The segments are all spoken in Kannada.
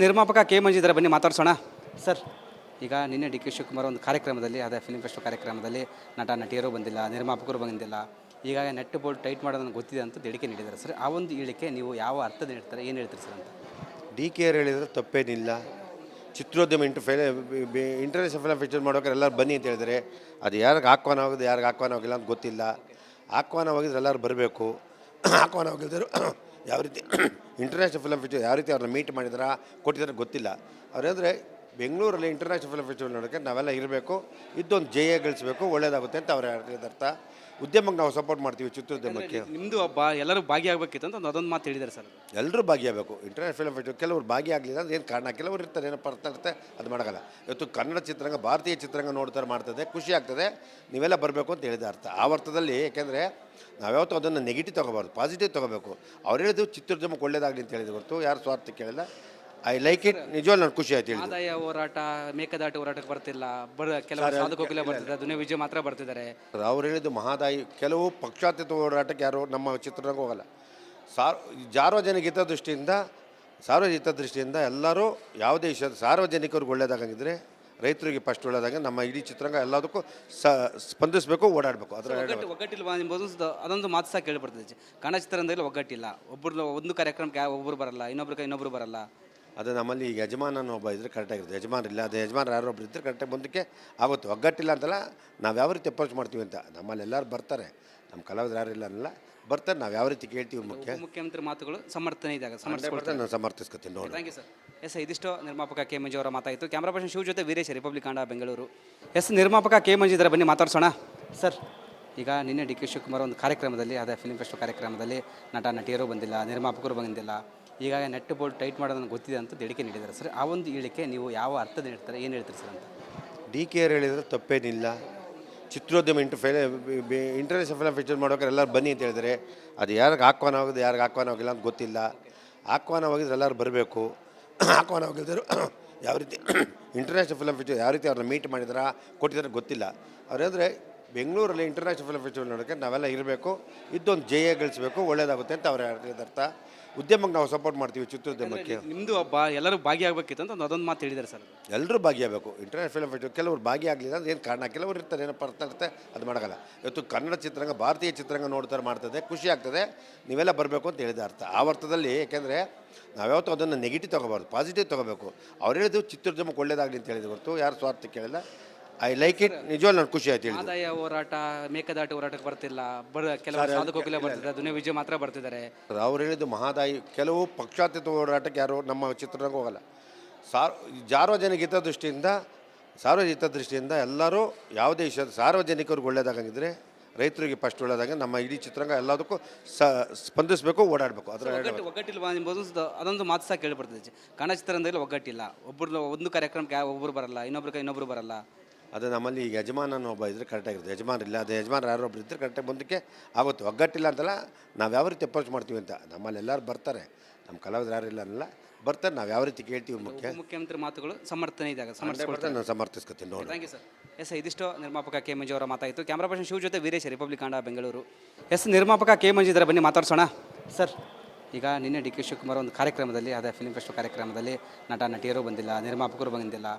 ನಿರ್ಮಾಪಕ ಕೆ ಮಂಜಿದ್ರ ಬನ್ನಿ ಮಾತಾಡ್ಸೋಣ ಸರ್. ಈಗ ನಿನ್ನೆ ಡಿ ಕೆ ಶಿವಕುಮಾರ್ ಒಂದು ಕಾರ್ಯಕ್ರಮದಲ್ಲಿ, ಅದೇ ಫಿಲ್ಮ್ ಫೆಸ್ಟ್ ಕಾರ್ಯಕ್ರಮದಲ್ಲಿ ನಟ ನಟಿಯರು ಬಂದಿಲ್ಲ, ನಿರ್ಮಾಪಕರು ಬಂದಿಲ್ಲ, ಈಗಾಗ ನೆಟ್ ಬೋಲ್ಟ್ ಟೈಟ್ ಮಾಡೋದನ್ನು ಗೊತ್ತಿದೆ ಅಂತ ಹೇಳಿಕೆ ನೀಡಿದ್ದಾರೆ ಸರ್. ಆ ಒಂದು ಹೇಳಿಕೆ ನೀವು ಯಾವ ಅರ್ಥದ ಹೇಳ್ತಾರೆ, ಏನು ಹೇಳ್ತೀರಿ ಸರ್ ಅಂತ? ಡಿ ಕೆ ಆರ್ ಹೇಳಿದರೆ ತಪ್ಪೇನಿಲ್ಲ. ಚಿತ್ರೋದ್ಯಮ ಇಂಟರ್ನ್ಯಾಷನಲ್ ಫಿಲ್ಮ್ ಫೆಸ್ಟಿವಲ್ ಮಾಡೋಕೆ ಎಲ್ಲರೂ ಬನ್ನಿ ಅಂತ ಹೇಳಿದರೆ ಅದು ಯಾರಿಗೆ ಆಹ್ವಾನ ಆಗೋದು ಯಾರಿಗೆ ಆಹ್ವಾನ ಆಗಿಲ್ಲ ಅಂತ ಗೊತ್ತಿಲ್ಲ. ಆಹ್ವಾನ ಹೋಗಿದ್ರೆ ಎಲ್ಲರೂ ಬರಬೇಕು. ಆಹ್ವಾನ ಹೋಗಿದ್ದರು ಯಾವ ರೀತಿ ಇಂಟರ್ನ್ಯಾಷನಲ್ ಫಿಲ್ಮ್ ಫೆಸ್ಟಿವಲ್ ಯಾವ ರೀತಿ ಅವ್ರನ್ನ ಮೀಟ್ ಮಾಡಿದಾರ ಕೊಟ್ಟಿದ್ದಾರೆ ಗೊತ್ತಿಲ್ಲ. ಅವ್ರೇಂದರೆ ಬೆಂಗಳೂರಲ್ಲಿ ಇಂಟರ್ನ್ಯಾಷನಲ್ ಫಿಲ್ಮ್ ಫೆಸ್ಟಿವಲ್ ನೋಡೋಕ್ಕೆ ನಾವೆಲ್ಲ ಇರಬೇಕು, ಇದ್ದೊಂದು ಜಯ ಗಳಿಸಬೇಕು, ಒಳ್ಳೆಯದಾಗುತ್ತೆ ಅಂತ ಅವ್ರ ಅರ್ಥ. ಉದ್ಯಮಕ್ಕೆ ನಾವು ಸಪೋರ್ಟ್ ಮಾಡ್ತೀವಿ, ಚಿತ್ರೋದ್ಯಮಕ್ಕೆ. ನಿಮ್ಮದು ಹಬ್ಬ, ಎಲ್ಲರೂ ಭಾಗಿಯಾಗಬೇಕಿತ್ತು ಅಂತ ಅದೊಂದು ಮಾತು ಹೇಳಿದ್ದಾರೆ ಸರ್. ಎಲ್ಲರೂ ಭಾಗಿಯಾಗಬೇಕು ಇಂಟರ್ನ್ಯಾಷನಲ್ ಫಿಲ್ಮ್ ಫೆಸ್ಟಿವಲ್. ಕೆಲವರು ಭಾಗಿಯಾಗಲಿಲ್ಲ ಅಂದ್ರೆ ಏನು ಕಾರಣ, ಕೆಲವರು ಇರ್ತಾರೆ, ಏನೋ ಅರ್ಥ ಇರುತ್ತೆ, ಅದು ಮಾಡೋಕ್ಕಲ್ಲ. ಇವತ್ತು ಕನ್ನಡ ಚಿತ್ರರಂಗ, ಭಾರತೀಯ ಚಿತ್ರರಂಗ ನೋಡ್ತಾರೆ, ಮಾಡ್ತದೆ, ಖುಷಿ ಆಗ್ತದೆ, ನೀವೆಲ್ಲ ಬರಬೇಕು ಅಂತ ಹೇಳಿದ ಅರ್ಥ. ಆ ಅರ್ಥದಲ್ಲಿ ಏಕೆಂದರೆ ನಾವ್ಯಾವತ್ತೂ ಅದನ್ನು ನೆಗೆಟಿವ್ ತೊಗೋಬಾರ್ದು, ಪಾಸಿಟಿವ್ ತೊಗೋಬೇಕು. ಅವ್ರು ಹೇಳಿದ್ರು ಚಿತ್ರೋದ್ಯಮಕ್ಕೆ ಒಳ್ಳೇದಾಗಲಿ ಅಂತ ಹೇಳಿದ್ರು ಹೊರತು ಯಾರು ಸ್ವಾರ್ಥ ಕೇಳಿಲ್ಲ. I like it. ನಿಜವಾಗ್ಲೂ ನಾನು ಖುಷಿ ಆಯ್ತು ಹೇಳಿ. ಆದಾಯ ಹೋರಾಟ, ಮೇಕದಾಟು ಹೋರಾಟಕ್ಕೆ ಬರ್ತಿಲ್ಲ, ಕೆಲವು ಸಾಧಕೋಗಿಲ್ಲ ಬರ್ತಿದ್ದಾರೆ, ದುನಿಯಾ ವಿಜಯ್ ಮಾತ್ರ ಬರ್ತಿದ್ದಾರೆ. ಅವ್ರು ಹೇಳಿದ್ದು ಮಹಾದಾಯಿ. ಕೆಲವು ಪಕ್ಷಾತೀತ ಹೋರಾಟಕ್ಕೆ ಯಾರು ನಮ್ಮ ಚಿತ್ರರಂಗ ಹೋಗಲ್ಲ. ಸಾರ್ವಜನಿಕ ಹಿತದೃಷ್ಟಿಯಿಂದ ಎಲ್ಲರೂ ಯಾವುದೇ ಸಾರ್ವಜನಿಕರಿಗೆ ಒಳ್ಳೇದಾಗಿದ್ದರೆ, ರೈತರಿಗೆ ಫಸ್ಟ್ ಒಳ್ಳೇದಾಗ ನಮ್ಮ ಇಡೀ ಚಿತ್ರರಂಗ ಎಲ್ಲದಕ್ಕೂ ಸ್ಪಂದಿಸಬೇಕು, ಓಡಾಡಬೇಕು. ಅದರ ಒಗ್ಗಟ್ಟಿಲ್ವಾ ಎಂಬುದು ಅದೊಂದು ಮಾತು ಸಹ ಕೇಳಿಬರ್ತದೆ. ಕನ್ನಡ ಚಿತ್ರರಂಗದಲ್ಲಿ ಒಗ್ಗಟ್ಟಿಲ್ಲ, ಒಂದು ಕಾರ್ಯಕ್ರಮಕ್ಕೆ ಒಬ್ಬರು ಬರಲ್ಲ, ಇನ್ನೊಬ್ರು ಬರಲ್ಲ. ಅದು ನಮ್ಮಲ್ಲಿ ಈಗ ಯಜಮಾನನ ಒಬ್ಬ ಇದ್ರೆ ಕರೆಕ್ಟಾಗಿರುತ್ತೆ. ಯಜಮಾನರಿಲ್ಲ, ಅದು ಯಜಮಾನ ಯಾರೊಬ್ರು ಇದ್ದರೆ ಕರೆಕ್ಟಾಗಿ ಮುಂದಕ್ಕೆ ಆಗುತ್ತೆ. ಒಗ್ಗಟ್ಟಿಲ್ಲ ಅಂತಲ್ಲ, ನಾವು ಯಾವ ರೀತಿ ಅಪ್ರೋಚ್ ಮಾಡ್ತೀವಿ ಅಂತ. ನಮ್ಮಲ್ಲಿ ಎಲ್ಲರೂ ಬರ್ತಾರೆ, ನಮ್ಮ ಕಲಾವಿದರು ಯಾರು ಇಲ್ಲ ಅನ್ನಲ್ಲ, ಬರ್ತಾರೆ, ನಾವು ಯಾವ ರೀತಿ ಕೇಳ್ತೀವಿ. ಮುಖ್ಯಮಂತ್ರಿ ಮಾತುಗಳು ಸಮರ್ಥನೆ ಇದ್ದಾಗ ನಾನು ಸಮರ್ಥಿಸ್ಕೊತೀನಿ ನೋಡಿ. Thank you sir. ಇದಿಷ್ಟು ನಿರ್ಮಾಪಕ ಕೆ ಮಂಜು ಅವರ ಮಾತಾಯಿತು. ಕ್ಯಾಮ್ರಾ ಪರ್ಸನ್ ಶಿವ ಜೊತೆ ವೀರೇಶ್, ರಿಪಬ್ಲಿಕ್ ಕನ್ನಡ, ಬೆಂಗಳೂರು. ನಿರ್ಮಾಪಕ ಕೆ ಮಂಜು ಇದ್ದಾರೆ, ಬನ್ನಿ ಮಾತಾಡ್ಸೋಣ ಸರ್. ಈಗ ನಿನ್ನೆ ಡಿ ಕೆ ಶಿವಕುಮಾರ್ ಒಂದು ಕಾರ್ಯಕ್ರಮದಲ್ಲಿ, ಅದೇ ಫಿಲ್ಮ್ ಫೆಸ್ಟ್ ಕಾರ್ಯಕ್ರಮದಲ್ಲಿ ನಟ ನಟಿಯರು ಬಂದಿಲ್ಲ, ನಿರ್ಮಾಪಕರು ಬಂದಿಲ್ಲ, ಈಗಾಗ ನೆಟ್ ಬೋಲ್ಟ್ ಟೈಟ್ ಮಾಡೋದನ್ನು ಗೊತ್ತಿದೆ ಅಂತ ಹೇಳಿಕೆ ನೀಡಿದ್ದಾರೆ ಸರ್. ಆ ಒಂದು ಹೇಳಿಕೆ ನೀವು ಯಾವ ಅರ್ಥದ ಹೇಳ್ತಾರೆ, ಏನು ಹೇಳ್ತೀರಿ ಸರ್ ಅಂತ? ಡಿ ಕೆ ಆರ್ ಹೇಳಿದರೆ ತಪ್ಪೇನಿಲ್ಲ. ಚಿತ್ರೋದ್ಯಮ ಇಂಟರ್ನ್ಯಾಷನಲ್ ಫಿಲ್ಮ್ ಫೆಸ್ಟಿವಲ್ ಮಾಡೋಕೆ ಎಲ್ಲರೂ ಬನ್ನಿ ಅಂತ ಹೇಳಿದರೆ ಅದು ಯಾರಿಗೆ ಆಹ್ವಾನ ಆಗೋದು ಯಾರಿಗೆ ಆಹ್ವಾನ ಆಗಿಲ್ಲ ಅಂತ ಗೊತ್ತಿಲ್ಲ. ಆಹ್ವಾನ ಹೋಗಿದ್ರೆ ಎಲ್ಲರೂ ಬರಬೇಕು. ಆಹ್ವಾನ ಹೋಗಿದ್ದರು ಯಾವ ರೀತಿ ಇಂಟರ್ನ್ಯಾಷನಲ್ ಫಿಲ್ಮ್ ಫೆಸ್ಟಿವಲ್ ಯಾವ ರೀತಿ ಅವ್ರನ್ನ ಮೀಟ್ ಮಾಡಿದಾರ ಕೊಟ್ಟಿದ್ದಾರೆ ಗೊತ್ತಿಲ್ಲ. ಅವ್ರೇಂದರೆ ಬೆಂಗಳೂರಲ್ಲಿ ಇಂಟರ್ನ್ಯಾಷನಲ್ ಫಿಲ್ಮ್ ಫೆಸ್ಟಿವಲ್ ನೋಡೋಕ್ಕೆ ನಾವೆಲ್ಲ ಇರಬೇಕು, ಇದ್ದೊಂದು ಜಯ ಗಳಿಸಬೇಕು, ಒಳ್ಳೆಯದಾಗುತ್ತೆ ಅಂತ ಅವ್ರ ಅರ್ಥ. ಉದ್ಯಮಕ್ಕೆ ನಾವು ಸಪೋರ್ಟ್ ಮಾಡ್ತೀವಿ, ಚಿತ್ರೋದ್ಯಮಕ್ಕೆ. ನಿಮ್ಮದು ಹಬ್ಬ, ಎಲ್ಲರೂ ಭಾಗಿಯಾಗಬೇಕಿತ್ತು ಅಂತ ಅದೊಂದು ಮಾತು ಹೇಳಿದ್ದಾರೆ ಸರ್. ಎಲ್ಲರೂ ಭಾಗಿಯಾಗಬೇಕು ಇಂಟರ್ನ್ಯಾಷನಲ್ ಫಿಲ್ಮ್ ಫೆಸ್ಟಿವಲ್. ಕೆಲವರು ಭಾಗಿಯಾಗಲಿಲ್ಲ ಅಂದ್ರೆ ಏನು ಕಾರಣ, ಕೆಲವರು ಇರ್ತಾರೆ, ಏನೋ ಅರ್ಥ ಇರುತ್ತೆ, ಅದು ಮಾಡೋಕ್ಕಲ್ಲ. ಇವತ್ತು ಕನ್ನಡ ಚಿತ್ರರಂಗ, ಭಾರತೀಯ ಚಿತ್ರರಂಗ ನೋಡ್ತಾರೆ, ಮಾಡ್ತದೆ, ಖುಷಿ ಆಗ್ತದೆ, ನೀವೆಲ್ಲ ಬರಬೇಕು ಅಂತ ಹೇಳಿದ ಅರ್ಥ. ಆ ಅರ್ಥದಲ್ಲಿ ಏಕೆಂದರೆ ನಾವ್ಯಾವತ್ತೂ ಅದನ್ನು ನೆಗೆಟಿವ್ ತೊಗೋಬಾರ್ದು, ಪಾಸಿಟಿವ್ ತೊಗೋಬೇಕು. ಅವ್ರು ಹೇಳಿದ್ರು ಚಿತ್ರೋದ್ಯಮಕ್ಕೆ ಒಳ್ಳೇದಾಗಲಿ ಅಂತ ಹೇಳಿದ್ರು ಹೊರತು ಯಾರು ಸ್ವಾರ್ಥ ಕೇಳಿಲ್ಲ. I like it. ನಿಜವಾಗ್ಲೂ ನಾನು ಖುಷಿ ಆಯ್ತು ಹೇಳಿ. ಆದಾಯ ಹೋರಾಟ, ಮೇಕದಾಟು ಹೋರಾಟಕ್ಕೆ ಬರ್ತಿಲ್ಲ, ಕೆಲವು ಸಾಧಕೋಗಿಲ್ಲ ಬರ್ತಿದ್ದಾರೆ, ದುನಿಯಾ ವಿಜಯ್ ಮಾತ್ರ ಬರ್ತಿದ್ದಾರೆ. ಅವ್ರು ಹೇಳಿದ್ದು ಮಹಾದಾಯಿ. ಕೆಲವು ಪಕ್ಷಾತೀತ ಹೋರಾಟಕ್ಕೆ ಯಾರು ನಮ್ಮ ಚಿತ್ರರಂಗ ಹೋಗಲ್ಲ. ಸಾರ್ವಜನಿಕ ಹಿತದೃಷ್ಟಿಯಿಂದ ಎಲ್ಲರೂ ಯಾವುದೇ ಸಾರ್ವಜನಿಕರಿಗೆ ಒಳ್ಳೇದಾಗಿದ್ದರೆ, ರೈತರಿಗೆ ಫಸ್ಟ್ ಒಳ್ಳೇದಾಗ ನಮ್ಮ ಇಡೀ ಚಿತ್ರರಂಗ ಎಲ್ಲದಕ್ಕೂ ಸ್ಪಂದಿಸಬೇಕು, ಓಡಾಡಬೇಕು. ಅದರ ಒಗ್ಗಟ್ಟಿಲ್ವಾ ಎಂಬುದು ಅದೊಂದು ಮಾತು ಸಹ ಕೇಳಿಬರ್ತದೆ. ಕನ್ನಡ ಚಿತ್ರರಂಗದಲ್ಲಿ ಒಗ್ಗಟ್ಟಿಲ್ಲ, ಒಂದು ಕಾರ್ಯಕ್ರಮಕ್ಕೆ ಒಬ್ಬರು ಬರಲ್ಲ, ಇನ್ನೊಬ್ರು ಬರಲ್ಲ. ಅದು ನಮ್ಮಲ್ಲಿ ಈಗ ಯಜಮಾನನ ಒಬ್ಬ ಇದ್ರೆ ಕರೆಕ್ಟಾಗಿರುತ್ತೆ. ಯಜಮಾನರಿಲ್ಲ, ಅದು ಯಜಮಾನ ಯಾರೊಬ್ರು ಇದ್ದರೆ ಕರೆಕ್ಟಾಗಿ ಮುಂದಕ್ಕೆ ಆಗುತ್ತೆ. ಒಗ್ಗಟ್ಟಿಲ್ಲ ಅಂತಲ್ಲ, ನಾವು ಯಾವ ರೀತಿ ಅಪ್ರೋಚ್ ಮಾಡ್ತೀವಿ ಅಂತ. ನಮ್ಮಲ್ಲಿ ಎಲ್ಲರೂ ಬರ್ತಾರೆ, ನಮ್ಮ ಕಲಾವಿದರು ಯಾರು ಇಲ್ಲ ಅನ್ನಲ್ಲ, ಬರ್ತಾರೆ, ನಾವು ಯಾವ ರೀತಿ ಕೇಳ್ತೀವಿ. ಮುಖ್ಯಮಂತ್ರಿ ಮಾತುಗಳು ಸಮರ್ಥನೆ ಇದ್ದಾಗ ನಾನು ಸಮರ್ಥಿಸ್ಕೊತೀನಿ ನೋಡಿ. Thank you sir. ಇದಿಷ್ಟು ನಿರ್ಮಾಪಕ ಕೆ ಮಂಜು ಅವರ ಮಾತಾಯಿತು. ಕ್ಯಾಮ್ರಾ ಪರ್ಸನ್ ಶಿವ ಜೊತೆ ವೀರೇಶ್, ರಿಪಬ್ಲಿಕ್ ಕನ್ನಡ, ಬೆಂಗಳೂರು. ನಿರ್ಮಾಪಕ ಕೆ ಮಂಜು ಇದ್ದಾರೆ, ಬನ್ನಿ ಮಾತಾಡ್ಸೋಣ ಸರ್. ಈಗ ನಿನ್ನೆ ಡಿ ಕೆ ಶಿವಕುಮಾರ್ ಒಂದು ಕಾರ್ಯಕ್ರಮದಲ್ಲಿ, ಅದೇ ಫಿಲ್ಮ್ ಫೆಸ್ಟ್ ಕಾರ್ಯಕ್ರಮದಲ್ಲಿ ನಟ ನಟಿಯರು ಬಂದಿಲ್ಲ, ನಿರ್ಮಾಪಕರು ಬಂದಿಲ್ಲ,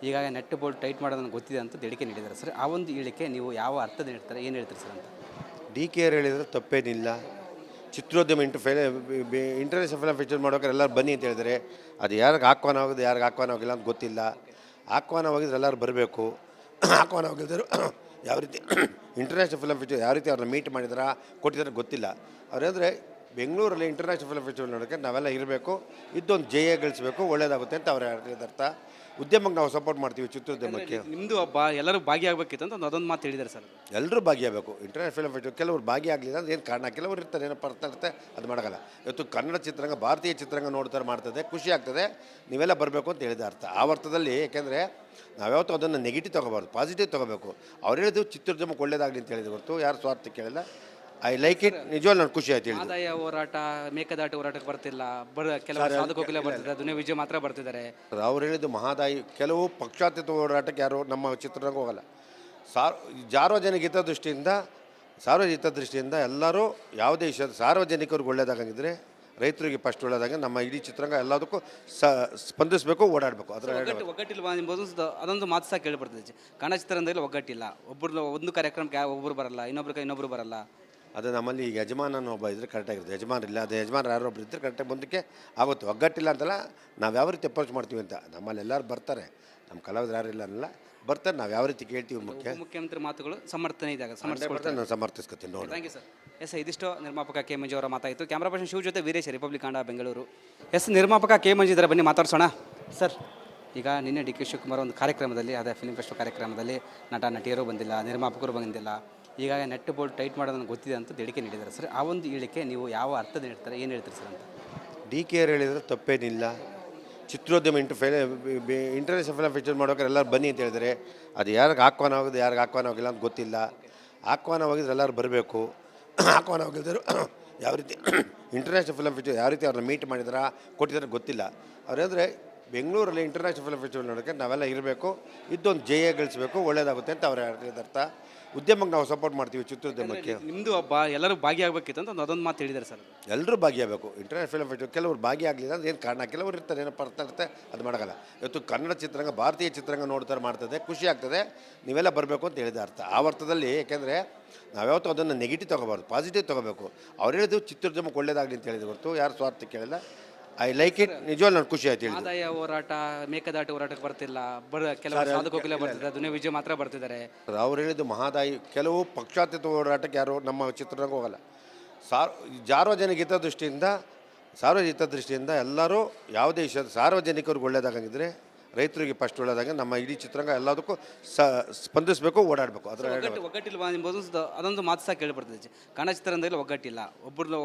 ಈಗಾಗ ನೆಟ್ ಬೋಲ್ಟ್ ಟೈಟ್ ಮಾಡೋದನ್ನು ಗೊತ್ತಿದೆ ಅಂತ ಹೇಳಿಕೆ ನೀಡಿದ್ದಾರೆ ಸರ್. ಆ ಒಂದು ಹೇಳಿಕೆ ನೀವು ಯಾವ ಅರ್ಥದ ಹೇಳ್ತಾರೆ, ಏನು ಹೇಳ್ತೀರಿ ಸರ್ ಅಂತ? ಡಿ ಕೆ ಆರ್ ಹೇಳಿದರೆ ತಪ್ಪೇನಿಲ್ಲ. ಚಿತ್ರೋದ್ಯಮ ಇಂಟರ್ನ್ಯಾಷನಲ್ ಫಿಲ್ಮ್ ಫೆಸ್ಟಿವಲ್ ಮಾಡೋಕೆ ಎಲ್ಲರೂ ಬನ್ನಿ ಅಂತ ಹೇಳಿದರೆ ಅದು ಯಾರಿಗೆ ಆಹ್ವಾನ ಆಗೋದು ಯಾರಿಗೆ ಆಹ್ವಾನ ಆಗಿಲ್ಲ ಅಂತ ಗೊತ್ತಿಲ್ಲ. ಆಹ್ವಾನ ಹೋಗಿದ್ರೆ ಎಲ್ಲರೂ ಬರಬೇಕು. ಆಹ್ವಾನ ಹೋಗಿದ್ದರು ಯಾವ ರೀತಿ ಇಂಟರ್ನ್ಯಾಷನಲ್ ಫಿಲ್ಮ್ ಫೆಸ್ಟಿವಲ್ ಯಾವ ರೀತಿ ಅವ್ರನ್ನ ಮೀಟ್ ಮಾಡಿದಾರ ಕೊಟ್ಟಿದ್ದಾರೆ ಗೊತ್ತಿಲ್ಲ. ಅವ್ರೇಂದರೆ ಬೆಂಗಳೂರಲ್ಲಿ ಇಂಟರ್ನ್ಯಾಷನಲ್ ಫಿಲ್ಮ್ ಫೆಸ್ಟಿವಲ್ ನೋಡೋಕ್ಕೆ ನಾವೆಲ್ಲ ಇರಬೇಕು, ಇದ್ದೊಂದು ಜಯ ಗಳಿಸಬೇಕು, ಒಳ್ಳೆಯದಾಗುತ್ತೆ ಅಂತ ಅವ್ರ ಅರ್ಥ. ಉದ್ಯಮಕ್ಕೆ ನಾವು ಸಪೋರ್ಟ್ ಮಾಡ್ತೀವಿ, ಚಿತ್ರೋದ್ಯಮಕ್ಕೆ. ನಿಮ್ಮದು ಹಬ್ಬ, ಎಲ್ಲರೂ ಭಾಗಿಯಾಗಬೇಕಿತ್ತು ಅಂತ ಅದೊಂದು ಮಾತು ಹೇಳಿದ್ದಾರೆ ಸರ್. ಎಲ್ಲರೂ ಭಾಗಿಯಾಗಬೇಕು ಇಂಟರ್ನ್ಯಾಷನಲ್ ಫಿಲ್ಮ್ ಫೆಸ್ಟಿವಲ್. ಕೆಲವರು ಭಾಗಿಯಾಗಲಿಲ್ಲ ಅಂದ್ರೆ ಏನು ಕಾರಣ, ಕೆಲವರು ಇರ್ತಾರೆ, ಏನೋ ಅರ್ಥ ಇರುತ್ತೆ, ಅದು ಮಾಡೋಕ್ಕಲ್ಲ. ಇವತ್ತು ಕನ್ನಡ ಚಿತ್ರರಂಗ, ಭಾರತೀಯ ಚಿತ್ರರಂಗ ನೋಡ್ತಾರೆ, ಮಾಡ್ತದೆ, ಖುಷಿ ಆಗ್ತದೆ, ನೀವೆಲ್ಲ ಬರಬೇಕು ಅಂತ ಹೇಳಿದ ಅರ್ಥ. ಆ ಅರ್ಥದಲ್ಲಿ ಏಕೆಂದರೆ ನಾವ್ಯಾವತ್ತೂ ಅದನ್ನು ನೆಗೆಟಿವ್ ತೊಗೋಬಾರ್ದು, ಪಾಸಿಟಿವ್ ತೊಗೋಬೇಕು. ಅವ್ರು ಹೇಳಿದ್ರು ಚಿತ್ರೋದ್ಯಮಕ್ಕೆ ಒಳ್ಳೇದಾಗಲಿ ಅಂತ ಹೇಳಿದ್ರು ಹೊರತು ಯಾರು ಸ್ವಾರ್ಥ ಕೇಳಿಲ್ಲ. I like it. ನಿಜವಾಗ್ಲೂ ನಾನು ಖುಷಿ ಆಯ್ತು ಹೇಳಿ. ಆದಾಯ ಹೋರಾಟ, ಮೇಕದಾಟು ಹೋರಾಟಕ್ಕೆ ಬರ್ತಿಲ್ಲ, ಕೆಲವು ಸಾಧಕೋಗಿಲ್ಲ ಬರ್ತಿದ್ದಾರೆ, ದುನಿಯಾ ವಿಜಯ್ ಮಾತ್ರ ಬರ್ತಿದ್ದಾರೆ. ಅವ್ರು ಹೇಳಿದ್ದು ಮಹಾದಾಯಿ. ಕೆಲವು ಪಕ್ಷಾತೀತ ಹೋರಾಟಕ್ಕೆ ಯಾರು ನಮ್ಮ ಚಿತ್ರರಂಗ ಹೋಗಲ್ಲ. ಸಾರ್ವಜನಿಕ ಹಿತದೃಷ್ಟಿಯಿಂದ ಎಲ್ಲರೂ ಯಾವುದೇ ಸಾರ್ವಜನಿಕರಿಗೆ ಒಳ್ಳೇದಾಗಿದ್ದರೆ, ರೈತರಿಗೆ ಫಸ್ಟ್ ಒಳ್ಳೆದಾಗ ನಮ್ಮ ಇಡೀ ಚಿತ್ರರಂಗ ಎಲ್ಲದಕ್ಕೂ ಸ್ಪಂದಿಸಬೇಕು, ಓಡಾಡಬೇಕು. ಅದರ ಒಗ್ಗಟ್ಟಿಲ್ವಾ ಎಂಬುದು ಅದೊಂದು ಮಾತು ಸಹ ಕೇಳಿಬರ್ತದೆ. ಕನ್ನಡ ಚಿತ್ರರಂಗದಲ್ಲಿ ಒಗ್ಗಟ್ಟಿಲ್ಲ, ಒಬ್ಬರು ಒಂದು ಕಾರ್ಯಕ್ರಮಕ್ಕೆ ಒಬ್ಬರು ಬರಲ್ಲ, ಇನ್ನೊಬ್ರು ಬರಲ್ಲ. ಅದು ನಮ್ಮಲ್ಲಿ ಈಗ ಯಜಮಾನನ ಒಬ್ಬ ಇದ್ರೆ ಕರೆಕ್ಟಾಗಿರುತ್ತೆ. ಯಜಮಾನಿಲ್ಲ, ಅದು ಯಜಮಾನ ಯಾರೊಬ್ರು ಇದ್ದರೆ ಕರೆಕ್ಟಾಗಿ ಮುಂದಕ್ಕೆ ಆಗುತ್ತೆ. ಒಗ್ಗಟ್ಟಿಲ್ಲ ಅಂತಲ್ಲ, ನಾವು ಯಾವ ರೀತಿ ಅಪ್ರೋಚ್ ಮಾಡ್ತೀವಿ ಅಂತ. ನಮ್ಮಲ್ಲಿ ಎಲ್ಲರೂ ಬರ್ತಾರೆ, ನಮ್ಮ ಕಲಾವಿದ್ರು ಯಾರಿಲ್ಲ ಅನ್ನಲ್ಲ, ಬರ್ತಾರೆ. ನಾವು ಯಾವ ರೀತಿ ಕೇಳ್ತೀವಿ ಮುಖ್ಯಮಂತ್ರಿ ಮಾತುಗಳು ಸಮರ್ಥನೆ ಇದ್ದಾಗ ನಾನು ಸಮರ್ಥಿಸ್ಕೊತೀನಿ ನೋಡಿ. Thank you sir. ಎಸ್, ಇದಿಷ್ಟು ನಿರ್ಮಾಪಕ ಕೆ ಮಂಜು ಅವರ ಮಾತಾಯಿತು. ಕ್ಯಾಮ್ರಾ ಪರ್ಸನ್ ಶಿವ ಜೊತೆ ವೀರೇಶ್, ರಿಪಬ್ಲಿಕ್ ಕಾಂಡ ಬೆಂಗಳೂರು. ಎಸ್, ನಿರ್ಮಾಪಕ ಕೆ ಮಂಜು ಇದ್ದಾರೆ, ಬನ್ನಿ ಮಾತಾಡ್ಸೋಣ. ಸರ್, ಈಗ ನಿನ್ನೆ ಡಿ ಕೆ ಶಿವಕುಮಾರ್ ಒಂದು ಕಾರ್ಯಕ್ರಮದಲ್ಲಿ, ಅದೇ ಫಿಲ್ಮ್ ಫೆಸ್ಟ್ ಕಾರ್ಯಕ್ರಮದಲ್ಲಿ ನಟ ನಟಿಯರು ಬಂದಿಲ್ಲ, ನಿರ್ಮಾಪಕರು ಬಂದಿಲ್ಲ, ಈಗಾಗ ನೆಟ್ ಬೋಲ್ಡ್ ಟೈಟ್ ಮಾಡೋದನ್ನು ಗೊತ್ತಿದೆ ಅಂತ ಹೇಳಿಕೆ ನೀಡಿದ್ದಾರೆ ಸರ್. ಆ ಒಂದು ಹೇಳಿಕೆ ನೀವು ಯಾವ ಅರ್ಥದ ಹೇಳ್ತಾರೆ, ಏನು ಹೇಳ್ತೀರಿ ಸರ್ ಅಂತ? ಡಿ ಕೆ ಆರ್ ಹೇಳಿದ್ರೆ ತಪ್ಪೇನಿಲ್ಲ. ಚಿತ್ರೋದ್ಯಮ ಇಂಟರ್ನ್ಯಾಷನಲ್ ಫಿಲ್ಮ್ ಫೆಸ್ಟಿವಲ್ ಮಾಡೋಕೆ ಎಲ್ಲರೂ ಬನ್ನಿ ಅಂತ ಹೇಳಿದರೆ, ಅದು ಯಾರಿಗೆ ಆಹ್ವಾನ ಆಗೋದು, ಯಾರಿಗೆ ಆಹ್ವಾನ ಹೋಗಿಲ್ಲ ಅಂತ ಗೊತ್ತಿಲ್ಲ. ಆಹ್ವಾನ ಹೋಗಿದ್ರೆ ಎಲ್ಲರೂ ಬರಬೇಕು. ಆಹ್ವಾನ ಹೋಗಿದ್ರು ಯಾವ ರೀತಿ ಇಂಟರ್ನ್ಯಾಷನಲ್ ಫಿಲ್ಮ್ ಫೆಸ್ಟಿವಲ್ ಯಾವ ರೀತಿ ಅವ್ರನ್ನ ಮೀಟ್ ಮಾಡಿದಾರ, ಕೊಟ್ಟಿದ್ದಾರೆ ಗೊತ್ತಿಲ್ಲ. ಅವ್ರು ಹೇಳಿದ್ರೆ ಬೆಂಗಳೂರಲ್ಲಿ ಇಂಟರ್ನ್ಯಾಷನಲ್ ಫಿಲ್ಮ್ ಫೆಸ್ಟಿವಲ್ ನೋಡೋಕ್ಕೆ ನಾವೆಲ್ಲ ಇರಬೇಕು, ಇದ್ದೊಂದು ಜಯ ಗಳಿಸಬೇಕು, ಒಳ್ಳೇದಾಗುತ್ತೆ ಅಂತ ಅವ್ರು ಹೇಳಿದರ್ಥ. ಉದ್ಯಮಕ್ಕೆ ನಾವು ಸಪೋರ್ಟ್ ಮಾಡ್ತೀವಿ, ಚಿತ್ರೋದ್ಯಮಕ್ಕೆ. ನಿಮ್ಮದು ಹಬ್ಬ, ಎಲ್ಲರೂ ಭಾಗಿಯಾಗಬೇಕಿತ್ತು ಅಂತ ಅದೊಂದು ಮಾತು ಹೇಳಿದ್ದಾರೆ ಸರ್. ಎಲ್ಲರೂ ಭಾಗಿಯಾಗಬೇಕು ಇಂಟರ್ನ್ಯಾಷನಲ್ ಫಿಲ್ಮ್ ಫೆಸ್ಟಿವಲ್. ಕೆಲವರು ಭಾಗಿಯಾಗಲಿಲ್ಲ ಅಂದ್ರೆ ಏನು ಕಾರಣ, ಕೆಲವರು ಇರ್ತಾರೆ, ಏನೋ ಬರ್ತಾ ಇರುತ್ತೆ, ಅದು ಮಾಡೋಕ್ಕಲ್ಲ. ಇವತ್ತು ಕನ್ನಡ ಚಿತ್ರರಂಗ, ಭಾರತೀಯ ಚಿತ್ರರಂಗ ನೋಡ್ತಾರೆ, ಮಾಡ್ತದೆ, ಖುಷಿ ಆಗ್ತದೆ, ನೀವೆಲ್ಲ ಬರಬೇಕು ಅಂತ ಹೇಳಿದ ಅರ್ಥ. ಆ ಅರ್ಥದಲ್ಲಿ, ಏಕೆಂದರೆ ನಾವ್ಯಾವತ್ತೂ ಅದನ್ನು ನೆಗೆಟಿವ್ ತೊಗೋಬಾರ್ದು, ಪಾಸಿಟಿವ್ ತೊಗೋಬೇಕು. ಅವ್ರು ಹೇಳಿದ್ದು ಚಿತ್ರೋದ್ಯಮಕ್ಕೆ ಒಳ್ಳೇದಾಗಲಿ ಅಂತ ಹೇಳಿದ್ರು ಹೊರತು ಯಾರು ಸ್ವಾರ್ಥ ಕೇಳಿಲ್ಲ. I like it. ನಿಜವಾಗ್ಲೂ ನಾನು ಖುಷಿ ಆಯ್ತು. ಆದಾಯ ಹೋರಾಟ, ಮೇಕದಾಟು ಹೋರಾಟಕ್ಕೆ ಬರ್ತಿಲ್ಲ, ಕೆಲವರು ಸಾಧಕೋಕಿಲ್ಲ ಬರ್ತಿದ್ದಾರೆ, ದುನಿಯಾ ವಿಜಯ ಮಾತ್ರ ಬರ್ತಿದ್ದಾರೆ. ಅವ್ರು ಹೇಳಿದ್ದು ಮಹಾದಾಯಿ. ಕೆಲವು ಪಕ್ಷಾತೀತ ಹೋರಾಟಕ್ಕೆ ಯಾರು ನಮ್ಮ ಚಿತ್ರರಂಗ ಹೋಗಲ್ಲ. ಸಾರ್ವಜನಿಕ ಹಿತದೃಷ್ಟಿಯಿಂದ ಎಲ್ಲರೂ ಯಾವುದೇ ವಿಷಯ ಸಾರ್ವಜನಿಕರಿಗೆ ಒಳ್ಳೇದಾಗಿದ್ದರೆ, ರೈತರಿಗೆ ಫಸ್ಟ್ ಒಳ್ಳೆದಾಗ ನಮ್ಮ ಇಡೀ ಚಿತ್ರರಂಗ ಎಲ್ಲದಕ್ಕೂ ಸ್ಪಂದಿಸಬೇಕು, ಓಡಾಡಬೇಕು. ಅದರ ಒಗ್ಗಟ್ಟಿಲ್ವಾ ಎಂಬುದು ಅದೊಂದು ಮಾತು ಸಹ ಕೇಳಿಬರ್ತದೆ. ಕನ್ನಡ ಚಿತ್ರರಂಗದಲ್ಲಿ ಒಗ್ಗಟ್ಟಿಲ್ಲ,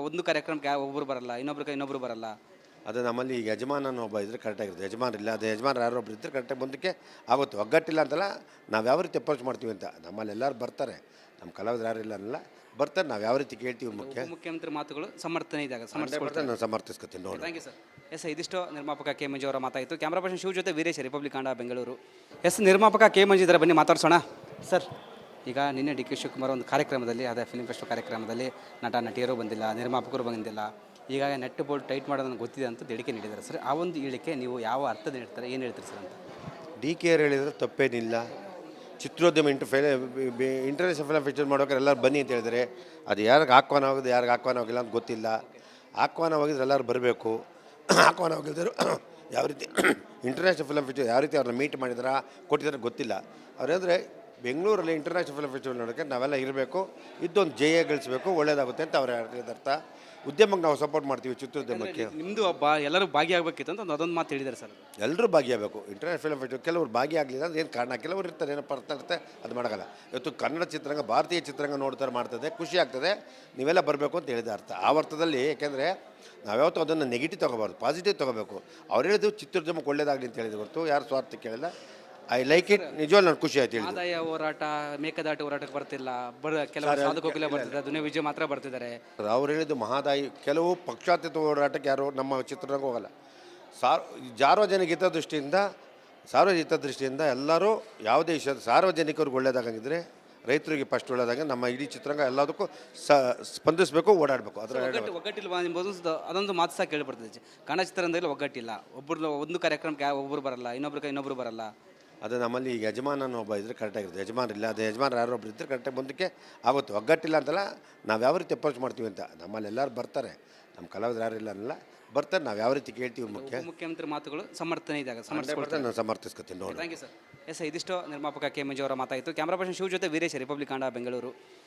ಒಂದು ಕಾರ್ಯಕ್ರಮಕ್ಕೆ ಒಬ್ಬರು ಬರಲ್ಲ, ಇನ್ನೊಬ್ರು ಬರಲ್ಲ. ಅದು ನಮ್ಮಲ್ಲಿ ಈಗ ಯಜಮಾನನ ಒಬ್ಬ ಇದ್ರೆ ಕರೆಕ್ಟಾಗಿರುತ್ತೆ. ಯಜಮಾನಿಲ್ಲ, ಅದು ಯಜಮಾನ ಯಾರೊಬ್ರು ಇದ್ದರೆ ಕರೆಕ್ಟಾಗಿ ಮುಂದಕ್ಕೆ ಆಗುತ್ತೆ. ಒಗ್ಗಟ್ಟಿಲ್ಲ ಅಂತಲ್ಲ, ನಾವು ಯಾವ ರೀತಿ ಅಪ್ರೋಚ್ ಮಾಡ್ತೀವಿ ಅಂತ. ನಮ್ಮಲ್ಲಿ ಎಲ್ಲರೂ ಬರ್ತಾರೆ, ನಮ್ಮ ಕಲಾವಿದ್ರು ಯಾರಿಲ್ಲ ಅನ್ನಲ್ಲ, ಬರ್ತಾರೆ. ನಾವು ಯಾವ ರೀತಿ ಕೇಳ್ತೀವಿ ಮುಖ್ಯಮಂತ್ರಿ ಮಾತುಗಳು ಸಮರ್ಥನೆ ಇದ್ದಾಗ ನಾನು ಸಮರ್ಥಿಸ್ಕೊತೀನಿ ನೋಡಿ. Thank you sir. ಎಸ್, ಇದಿಷ್ಟು ನಿರ್ಮಾಪಕ ಕೆ ಮಂಜು ಅವರ ಮಾತಾಯಿತು. ಕ್ಯಾಮ್ರಾ ಪರ್ಸನ್ ಶಿವ ಜೊತೆ ವೀರೇಶ್, ರಿಪಬ್ಲಿಕ್ ಕಾಂಡ ಬೆಂಗಳೂರು. ಎಸ್, ನಿರ್ಮಾಪಕ ಕೆ ಮಂಜು ಇದ್ದಾರೆ, ಬನ್ನಿ ಮಾತಾಡ್ಸೋಣ. ಸರ್, ಈಗ ನಿನ್ನೆ ಡಿ ಕೆ ಶಿವಕುಮಾರ್ ಒಂದು ಕಾರ್ಯಕ್ರಮದಲ್ಲಿ, ಅದೇ ಫಿಲ್ಮ್ ಫೆಸ್ಟ್ ಕಾರ್ಯಕ್ರಮದಲ್ಲಿ ನಟ ನಟಿಯರು ಬಂದಿಲ್ಲ, ನಿರ್ಮಾಪಕರು ಬಂದಿಲ್ಲ, ಈಗಾಗ ನೆಟ್ ಬೋಲ್ಡ್ ಟೈಟ್ ಮಾಡೋದನ್ನು ಗೊತ್ತಿದೆ ಅಂತ ಹೇಳಿಕೆ ನೀಡಿದ್ದಾರೆ ಸರ್. ಆ ಒಂದು ಹೇಳಿಕೆ ನೀವು ಯಾವ ಅರ್ಥದ ಹೇಳ್ತಾರೆ, ಏನು ಹೇಳ್ತೀರಿ ಸರ್ ಅಂತ? ಡಿ ಕೆ ಆರ್ ಹೇಳಿದ್ರೆ ತಪ್ಪೇನಿಲ್ಲ. ಚಿತ್ರೋದ್ಯಮ ಇಂಟರ್ನ್ಯಾಷನಲ್ ಫಿಲ್ಮ್ ಫೆಸ್ಟಿವಲ್ ಮಾಡೋಕೆ ಎಲ್ಲರೂ ಬನ್ನಿ ಅಂತ ಹೇಳಿದರೆ, ಅದು ಯಾರಿಗೆ ಆಹ್ವಾನ ಆಗೋದು, ಯಾರಿಗೆ ಆಹ್ವಾನ ಹೋಗಿಲ್ಲ ಅಂತ ಗೊತ್ತಿಲ್ಲ. ಆಹ್ವಾನ ಹೋಗಿದ್ರೆ ಎಲ್ಲರೂ ಬರಬೇಕು. ಆಹ್ವಾನ ಹೋಗಿದ್ರು ಯಾವ ರೀತಿ ಇಂಟರ್ನ್ಯಾಷನಲ್ ಫಿಲ್ಮ್ ಫೆಸ್ಟಿವಲ್ ಯಾವ ರೀತಿ ಅವ್ರನ್ನ ಮೀಟ್ ಮಾಡಿದಾರ, ಕೊಟ್ಟಿದ್ದಾರೆ ಗೊತ್ತಿಲ್ಲ. ಅವ್ರು ಹೇಳಿದ್ರೆ ಬೆಂಗಳೂರಲ್ಲಿ ಇಂಟರ್ನ್ಯಾಷನಲ್ ಫಿಲ್ಮ್ ಫೆಸ್ಟಿವಲ್ ನೋಡೋಕ್ಕೆ ನಾವೆಲ್ಲ ಇರಬೇಕು, ಇದ್ದೊಂದು ಜಯ ಗಳಿಸಬೇಕು, ಒಳ್ಳೇದಾಗುತ್ತೆ ಅಂತ ಅವ್ರು ಹೇಳಿದರ್ಥ. ಉದ್ಯಮಕ್ಕೆ ನಾವು ಸಪೋರ್ಟ್ ಮಾಡ್ತೀವಿ, ಚಿತ್ರೋದ್ಯಮಕ್ಕೆ. ನಿಮ್ಮದು ಹಬ್ಬ, ಎಲ್ಲರೂ ಭಾಗಿಯಾಗಬೇಕಿತ್ತು ಅಂತ ಅದೊಂದು ಮಾತು ಹೇಳಿದ್ದಾರೆ ಸರ್. ಎಲ್ಲರೂ ಭಾಗಿಯಾಗಬೇಕು ಇಂಟರ್ನ್ಯಾಷನಲ್ ಫಿಲ್ಮ್ ಫೆಸ್ಟಿವಲ್. ಕೆಲವರು ಭಾಗಿಯಾಗಲಿಲ್ಲ ಅಂದ್ರೆ ಏನು ಕಾರಣ, ಕೆಲವರು ಇರ್ತಾರೆ, ಏನೋ ಬರ್ತಾ ಇರುತ್ತೆ, ಅದು ಮಾಡೋಕ್ಕಲ್ಲ. ಇವತ್ತು ಕನ್ನಡ ಚಿತ್ರರಂಗ, ಭಾರತೀಯ ಚಿತ್ರರಂಗ ನೋಡ್ತಾರೆ, ಮಾಡ್ತದೆ, ಖುಷಿ ಆಗ್ತದೆ, ನೀವೆಲ್ಲ ಬರಬೇಕು ಅಂತ ಹೇಳಿದ ಅರ್ಥ. ಆ ಅರ್ಥದಲ್ಲಿ, ಏಕೆಂದರೆ ನಾವ್ಯಾವತ್ತೂ ಅದನ್ನು ನೆಗೆಟಿವ್ ತೊಗೋಬಾರ್ದು, ಪಾಸಿಟಿವ್ ತೊಗೋಬೇಕು. ಅವ್ರು ಹೇಳಿದ್ದು ಚಿತ್ರೋದ್ಯಮಕ್ಕೆ ಒಳ್ಳೇದಾಗಲಿ ಅಂತ ಹೇಳಿದ್ರು ಹೊರತು ಯಾರು ಸ್ವಾರ್ಥ ಕೇಳಿಲ್ಲ. I like it. ನಿಜವಾಗ್ಲೂ ನಾನು ಖುಷಿ ಆಯ್ತು. ಆದಾಯ ಹೋರಾಟ, ಮೇಕದಾಟು ಹೋರಾಟಕ್ಕೆ ಬರ್ತಿಲ್ಲ, ಕೆಲವರು ಸಾಧಕೋಕಿಲ್ಲ ಬರ್ತಿದ್ದಾರೆ, ದುನಿಯಾ ವಿಜಯ ಮಾತ್ರ ಬರ್ತಿದ್ದಾರೆ. ಅವ್ರು ಹೇಳಿದ್ದು ಮಹಾದಾಯಿ. ಕೆಲವು ಪಕ್ಷಾತೀತ ಹೋರಾಟಕ್ಕೆ ಯಾರು ನಮ್ಮ ಚಿತ್ರರಂಗ ಹೋಗಲ್ಲ. ಸಾರ್ವಜನಿಕ ಹಿತದೃಷ್ಟಿಯಿಂದ ಎಲ್ಲರೂ ಯಾವುದೇ ವಿಷಯ ಸಾರ್ವಜನಿಕರಿಗೆ ಒಳ್ಳೇದಾಗಿದ್ದರೆ, ರೈತರಿಗೆ ಫಸ್ಟ್ ಒಳ್ಳೆದಾಗ ನಮ್ಮ ಇಡೀ ಚಿತ್ರರಂಗ ಎಲ್ಲದಕ್ಕೂ ಸ್ಪಂದಿಸಬೇಕು, ಓಡಾಡಬೇಕು. ಅದರ ಒಗ್ಗಟ್ಟಿಲ್ವಾ ಎಂಬುದು ಅದೊಂದು ಮಾತು ಸಹ ಕೇಳಿಬರ್ತದೆ. ಕನ್ನಡ ಚಿತ್ರರಂಗದಲ್ಲಿ ಒಗ್ಗಟ್ಟಿಲ್ಲ, ಒಂದು ಕಾರ್ಯಕ್ರಮಕ್ಕೆ ಒಬ್ಬರು ಬರಲ್ಲ, ಇನ್ನೊಬ್ರು ಬರಲ್ಲ. ಅದು ನಮ್ಮಲ್ಲಿ ಈಗ ಯಜಮಾನನ ಒಬ್ಬ ಇದ್ರೆ ಕರೆಕ್ಟಾಗಿರುತ್ತೆ. ಯಜಮಾನಿಲ್ಲ, ಅದು ಯಜಮಾನ ಯಾರೊಬ್ರು ಇದ್ದರೆ ಕರೆಕ್ಟಾಗಿ ಮುಂದಕ್ಕೆ ಆಗುತ್ತೆ. ಒಗ್ಗಟ್ಟಿಲ್ಲ ಅಂತಲ್ಲ, ನಾವು ಯಾವ ರೀತಿ ಅಪ್ರೋಚ್ ಮಾಡ್ತೀವಿ ಅಂತ. ನಮ್ಮಲ್ಲಿ ಎಲ್ಲರೂ ಬರ್ತಾರೆ, ನಮ್ಮ ಕಲಾವಿದ್ರು ಯಾರಿಲ್ಲ ಅನ್ನಲ್ಲ, ಬರ್ತಾರೆ. ನಾವು ಯಾವ ರೀತಿ ಕೇಳ್ತೀವಿ ಮುಖ್ಯಮಂತ್ರಿ ಮಾತುಗಳು ಸಮರ್ಥನೆ ಇದ್ದಾಗ ನಾನು ಸಮರ್ಥಿಸ್ಕೊತೀನಿ ನೋಡಿ. Thank you sir. ಎಸ್, ಇದಿಷ್ಟು ನಿರ್ಮಾಪಕ ಕೆ ಮಂಜು ಅವರ ಮಾತಾಯಿತು. ಕ್ಯಾಮ್ರಾ ಪರ್ಸನ್ ಶಿವ ಜೊತೆ ವೀರೇಶ್, ರಿಪಬ್ಲಿಕ್ ಕಾಂಡ ಬೆಂಗಳೂರು.